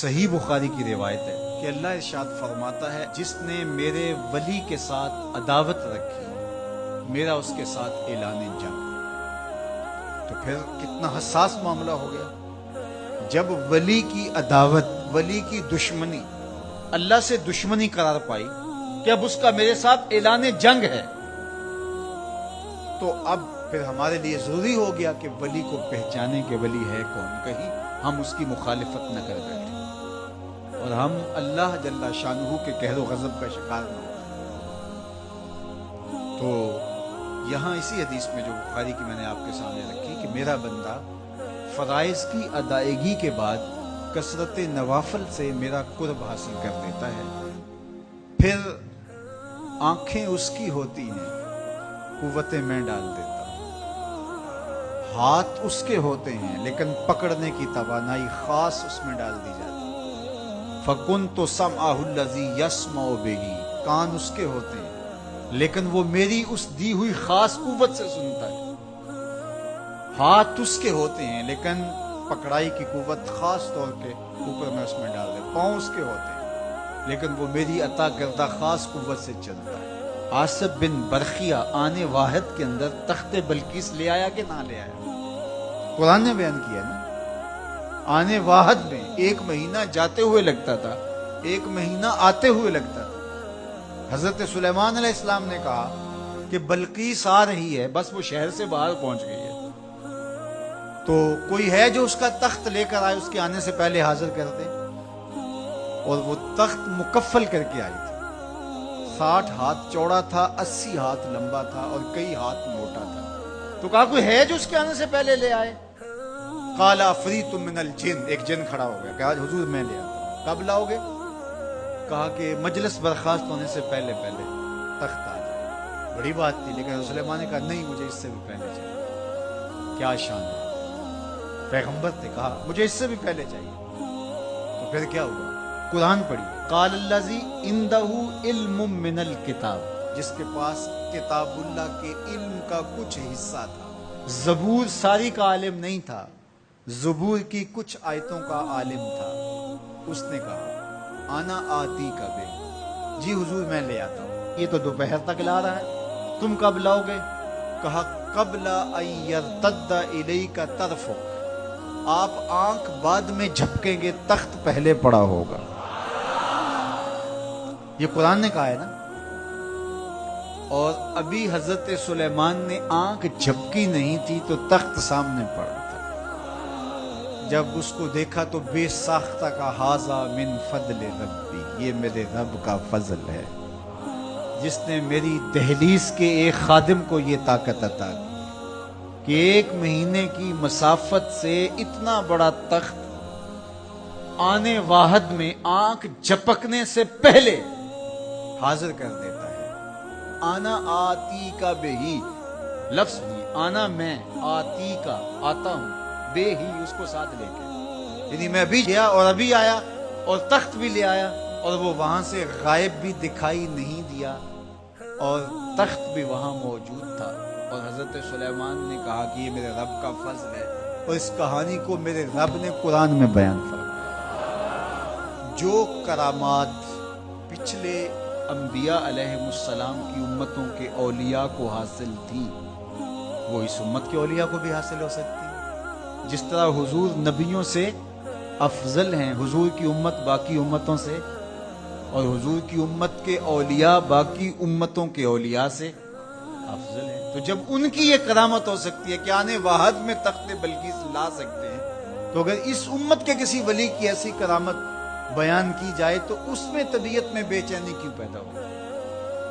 صحیح بخاری کی روایت ہے کہ اللہ ارشاد فرماتا ہے جس نے میرے ولی کے ساتھ عداوت رکھی میرا اس کے ساتھ اعلان جنگ۔ تو پھر کتنا حساس معاملہ ہو گیا جب ولی کی عداوت، ولی کی دشمنی، اللہ سے دشمنی قرار پائی کہ اب اس کا میرے ساتھ اعلان جنگ ہے، تو اب پھر ہمارے لیے ضروری ہو گیا کہ ولی کو پہچانے کہ ولی ہے کون، کہیں ہم اس کی مخالفت نہ کر بیٹھیں اور ہم اللہ جل شانہ کے قہر و غضب کا شکار نہ ہوں۔ تو یہاں اسی حدیث میں جو بخاری کی میں نے آپ کے سامنے رکھی کہ میرا بندہ فرائض کی ادائیگی کے بعد کثرت نوافل سے میرا قرب حاصل کر دیتا ہے، پھر آنکھیں اس کی ہوتی ہیں، قوتیں میں ڈال دیتا ہوں، ہاتھ اس کے ہوتے ہیں لیکن پکڑنے کی توانائی خاص اس میں ڈال دی جاتی ہے۔ فَكُنْتُ سَمْعَهُ الَّذِي يَسْمَعُ بِهِ، کان اس کے ہوتے ہیں لیکن وہ میری اس دی ہوئی خاص قوت سے سنتا ہے۔ ہاتھ اس کے ہوتے ہیں لیکن پکڑائی کی قوت خاص طور کے اوپر میں اس میں ڈال دے۔ پاؤں اس کے ہوتے ہیں لیکن وہ میری عطا کردہ خاص قوت سے چلتا ہے۔ آصف بن برخیہ آنے واحد کے اندر تخت بلقیس لے آیا کہ نہ لے آیا؟ قرآن نے بیان کیا نا، آنے واحد میں 1 مہینہ جاتے ہوئے لگتا تھا، 1 مہینہ آتے ہوئے لگتا تھا۔ حضرت سلیمان علیہ السلام نے کہا کہ بلقیس آ رہی ہے، بس وہ شہر سے باہر پہنچ گئی ہے، تو کوئی ہے جو اس کا تخت لے کر آئے، اس کے آنے سے پہلے حاضر کر دے۔ اور وہ تخت مکفل کر کے آئی تھی، 60 ہاتھ چوڑا تھا، 80 ہاتھ لمبا تھا اور کئی ہاتھ موٹا تھا۔ تو کہا کوئی ہے جو اس کے آنے سے پہلے لے آئے؟ قال عفریت من الجن، ایک جن کھڑا ہو گیا، کہا حضور میں لے آتا ہوں۔ کب لاؤ گے؟ کہا کہ مجلس برخاست ہونے سے پہلے تخت آ جائے۔ بڑی بات تھی، لیکن سلیمان نے کہا نہیں، مجھے اس سے بھی پہلے چاہیے۔ کیا شان ہے، پیغمبر نے کہا مجھے اس سے بھی پہلے چاہیے۔ تو پھر کیا ہوا؟ قرآن پڑھی، قال الذی عندہ علم من الکتاب، جس کے پاس کتاب اللہ کے علم کا کچھ حصہ تھا۔ زبور ساری کا عالم نہیں تھا، زبور کی کچھ آیتوں کا عالم تھا۔ اس نے کہا انا آتی کا بے، جی حضور میں لے آتا ہوں۔ یہ تو دوپہر تک لا رہا ہے، تم کب لاؤ گے؟ کہا قبل ان یرتد الیک طرفک، آپ آنکھ بعد میں جھپکیں گے، تخت پہلے پڑا ہوگا۔ یہ قرآن نے کہا ہے نا۔ اور ابھی حضرت سلیمان نے آنکھ جھپکی نہیں تھی تو تخت سامنے پڑا تھا۔ جب اس کو دیکھا تو بے ساختہ کا ھذا من فضل ربی، یہ میرے رب کا فضل ہے جس نے میری دہلیز کے ایک خادم کو یہ طاقت عطا کی کہ 1 مہینے کی مسافت سے اتنا بڑا تخت آنے واحد میں آنکھ جھپکنے سے پہلے حاضر کر دیتا ہے۔ آنا آتی کا بے ہی، لفظ بھی آنا میں، آتی کا آتا ہوں، بے ہی اس کو ساتھ لے کے، یعنی میں ابھی گیا اور ابھی آیا اور تخت بھی لے آیا، اور وہ وہاں سے غائب بھی دکھائی نہیں دیا اور تخت بھی وہاں موجود تھا۔ اور حضرت سلیمان نے کہا کہ یہ میرے رب کا فضل ہے، اور اس کہانی کو میرے رب نے قرآن میں بیان فرمایا۔ جو کرامات پچھلے انبیاء علیہ السلام کی امتوں کے اولیاء کو حاصل تھی، وہ اس امت کے اولیاء کو بھی حاصل ہو سکتی ہے۔ جس طرح حضور نبیوں سے افضل ہیں، حضور کی امت باقی امتوں سے، اور حضور کی امت کے اولیاء باقی امتوں کے اولیاء سے افضل ہیں۔ تو جب ان کی یہ کرامت ہو سکتی ہے کہ آنے واحد میں تخت بلقیس لا سکتے ہیں، تو اگر اس امت کے کسی ولی کی ایسی کرامت بیان کی جائے تو اس میں طبیعت میں بے چینی کیوں پیدا ہو؟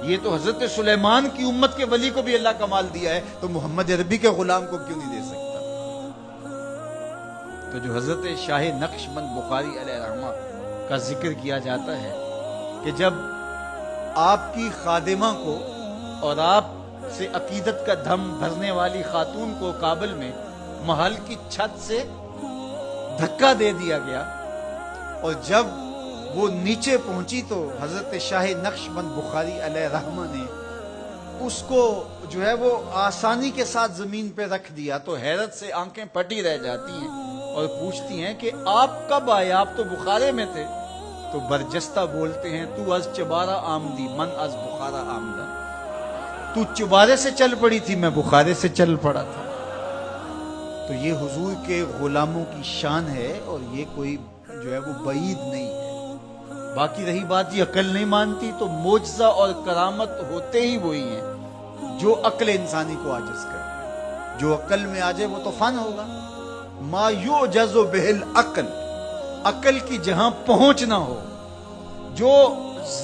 یہ تو حضرت سلیمان کی امت کے ولی کو بھی اللہ کمال دیا ہے، تو محمد عربی کے غلام کو کیوں نہیں دے سکتا؟ تو جو حضرت شاہ نقشبند بخاری علیہ رحمہ کا ذکر کیا جاتا ہے کہ جب آپ کی خادمہ کو اور آپ سے عقیدت کا دھم بھرنے والی خاتون کو کابل میں محل کی چھت سے دھکا دے دیا گیا، اور جب وہ نیچے پہنچی تو حضرت شاہ نقشبند بخاری علیہ رحمہ نے اس کو جو ہے وہ آسانی کے ساتھ زمین پہ رکھ دیا، تو حیرت سے آنکھیں پھٹی رہ جاتی ہیں اور پوچھتی ہیں کہ آپ کب آئے، آپ تو بخارے میں تھے؟ تو برجستہ بولتے ہیں تو از چبارہ آمدی من از بخارا آمدہ، تو چبارے سے چل پڑی تھی، میں بخارے سے چل پڑا تھا۔ تو یہ حضور کے غلاموں کی شان ہے، اور یہ کوئی جو ہے وہ بعید نہیں ہے۔ باقی رہی بات یہ عقل نہیں مانتی، تو معجزہ اور کرامت ہوتے ہی وہی ہیں جو عقل انسانی کو عاجز کرے۔ جو عقل میں آ جائے وہ تو فن ہوگا۔ ما یعجز بہ العقل، عقل کی جہاں پہنچ نہ ہو، جو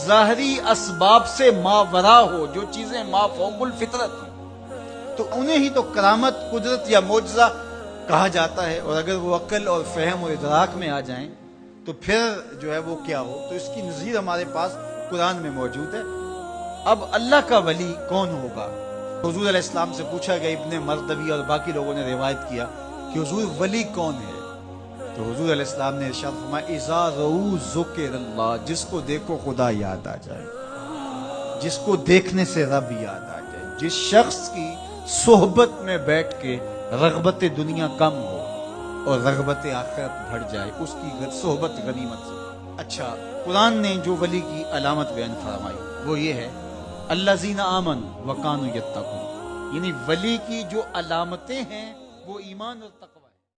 ظاہری اسباب سے ماورا ہو، جو چیزیں ما فوق الفطرت ہیں، تو انہیں ہی تو کرامت، قدرت یا معجزہ کہا جاتا ہے۔ اور اگر وہ عقل اور فہم اور ادراک میں آ جائیں تو پھر جو ہے وہ کیا ہو۔ تو اس کی نظیر ہمارے پاس قرآن میں موجود ہے۔ اب اللہ کا ولی کون ہوگا؟ حضور علیہ السلام سے پوچھا گیا، ابن مردوی اور باقی لوگوں نے روایت کیا کہ حضور ولی کون ہے؟ تو حضور علیہ السلام نے ارشاد فرمایا، اذا رؤوا ذکر اللہ، جس کو دیکھو خدا یاد آ جائے، جس کو دیکھنے سے رب یاد آ جائے، جس شخص کی صحبت میں بیٹھ کے رغبت دنیا کم ہو اور رغبت آخرت بڑھ جائے، اس کی صحبت غنیمت سے۔ اچھا، قرآن نے جو ولی کی علامت بیان فرمائی وہ یہ ہے، الذین آمنوا وکانوا یتقون، یعنی ولی کی جو علامتیں ہیں وہ ایمان اور تقوی